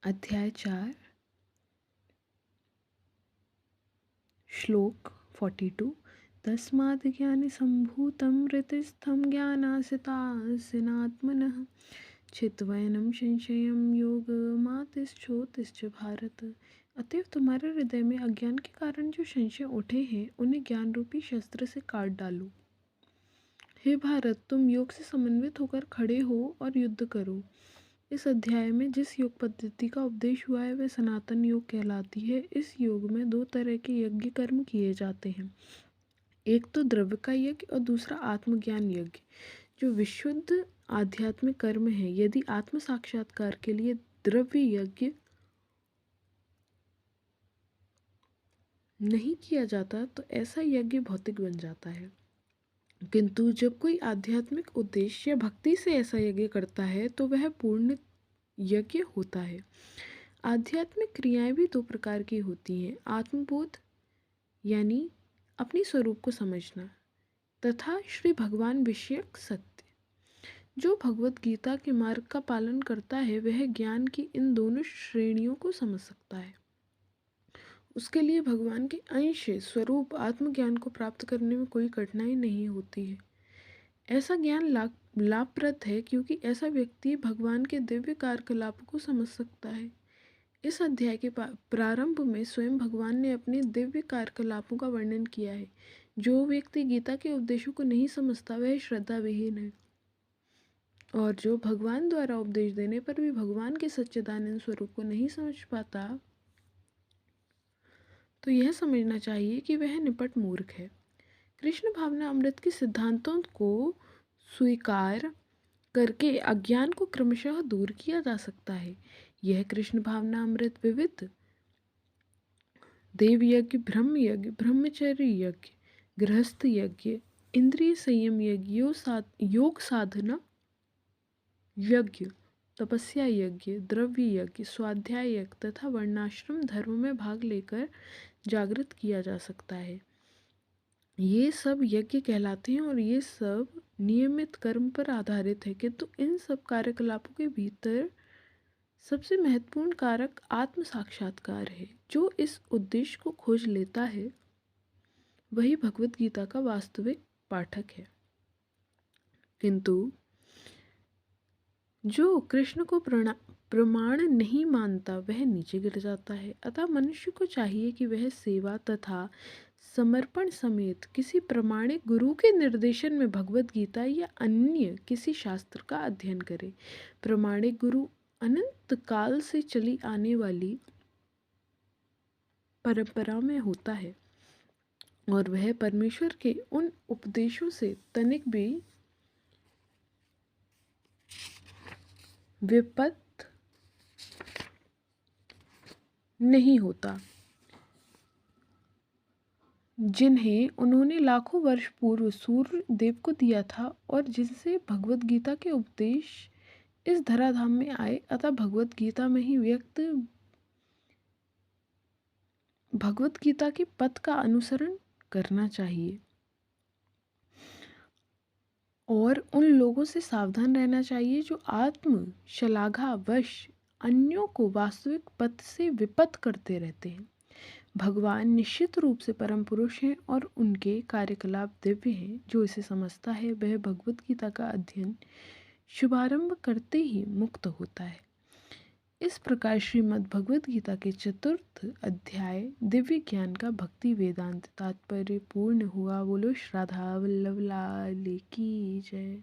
अध्याय 4 श्लोक 42 तस्माद् ज्ञानसम्भूतं हृदिस्थं ज्ञानासितासिनात्मनः चित्वैनं संशयं योगमातिष्ठोतिष्ठ भारत। अतएव तुम्हारे हृदय में अज्ञान के कारण जो संशय उठे हैं उन्हें ज्ञान रूपी शस्त्र से काट डालो। हे भारत, तुम योग से समन्वित होकर खड़े हो और युद्ध करो। इस अध्याय में जिस योग पद्धति का उपदेश हुआ है वह सनातन योग कहलाती है। इस योग में दो तरह के यज्ञ कर्म किए जाते हैं, एक तो द्रव्य का यज्ञ और दूसरा आत्मज्ञान यज्ञ, जो विशुद्ध आध्यात्मिक कर्म है। यदि आत्म साक्षात्कार के लिए द्रव्य यज्ञ नहीं किया जाता तो ऐसा यज्ञ भौतिक बन जाता है, किंतु जब कोई आध्यात्मिक उद्देश्य या भक्ति से ऐसा यज्ञ करता है तो वह पूर्ण यज्ञ होता है। आध्यात्मिक क्रियाएं भी दो प्रकार की होती हैं, आत्मबोध यानी अपने स्वरूप को समझना तथा श्री भगवान विषयक सत्य। जो भगवत गीता के मार्ग का पालन करता है वह ज्ञान की इन दोनों श्रेणियों को समझ सकता है। उसके लिए भगवान के अंश स्वरूप आत्मज्ञान को प्राप्त करने में कोई कठिनाई नहीं होती है। ऐसा ज्ञान लाभप्रद है क्योंकि ऐसा व्यक्ति भगवान के दिव्य कार्यकलापों को समझ सकता है। इस अध्याय के प्रारंभ में स्वयं भगवान ने अपने दिव्य कार्यकलापों का वर्णन किया है। जो व्यक्ति गीता के उपदेशों को नहीं समझता वह श्रद्धा विहीन है, और जो भगवान द्वारा उपदेश देने पर भी भगवान के सच्चिदानंद स्वरूप को नहीं समझ पाता तो यह समझना चाहिए कि वह निपट मूर्ख है। कृष्ण भावना अमृत के सिद्धांतों को स्वीकार करके अज्ञान को क्रमशः दूर किया जा सकता है। यह कृष्ण भावना अमृत विविध देव यज्ञ, ब्रह्म यज्ञ, ब्रह्मचर्य यज्ञ, गृहस्थ यज्ञ, इंद्रिय संयम यज्ञ, योग साधना यज्ञ, तपस्या यज्ञ, द्रव्य यज्ञ, स्वाध्याय यज्ञ तथा वर्णाश्रम धर्म में भाग लेकर जागृत किया जा सकता है। ये सब यज्ञ कहलाते हैं और ये सब नियमित कर्म पर आधारित है, किंतु इन सब कार्यकलापों के भीतर सबसे महत्वपूर्ण कारक आत्म साक्षात्कार है। जो इस उद्देश्य को खोज लेता है वही भगवत गीता का वास्तविक पाठक है, किंतु जो कृष्ण को प्रमाण नहीं मानता वह नीचे गिर जाता है। अतः मनुष्य को चाहिए कि वह सेवा तथा समर्पण समेत किसी प्रामाणिक गुरु के निर्देशन में भगवत गीता या अन्य किसी शास्त्र का अध्ययन करे। प्रामाणिक गुरु अनंत काल से चली आने वाली परंपरा में होता है और वह परमेश्वर के उन उपदेशों से तनिक भी विपत नहीं होता, जिन्हें उन्होंने लाखों वर्ष पूर्व सूर्य देव को दिया था और जिनसे भगवत गीता के उपदेश इस धराधाम में आए। अतः भगवत गीता में ही व्यक्त भगवत गीता के पथ का अनुसरण करना चाहिए और उन लोगों से सावधान रहना चाहिए जो आत्म शलाघावश अन्यों को वास्तविक पथ से विपत करते रहते हैं। भगवान निश्चित रूप से परम पुरुष हैं और उनके कार्यकलाप दिव्य हैं। जो इसे समझता है वह भगवत गीता का अध्ययन शुभारंभ करते ही मुक्त होता है। इस प्रकार श्रीमद् भगवत गीता के चतुर्थ अध्याय दिव्य ज्ञान का भक्ति वेदांत तात्पर्य पूर्ण हुआ। बोलो श्री राधा वल्लभ लाल की जय।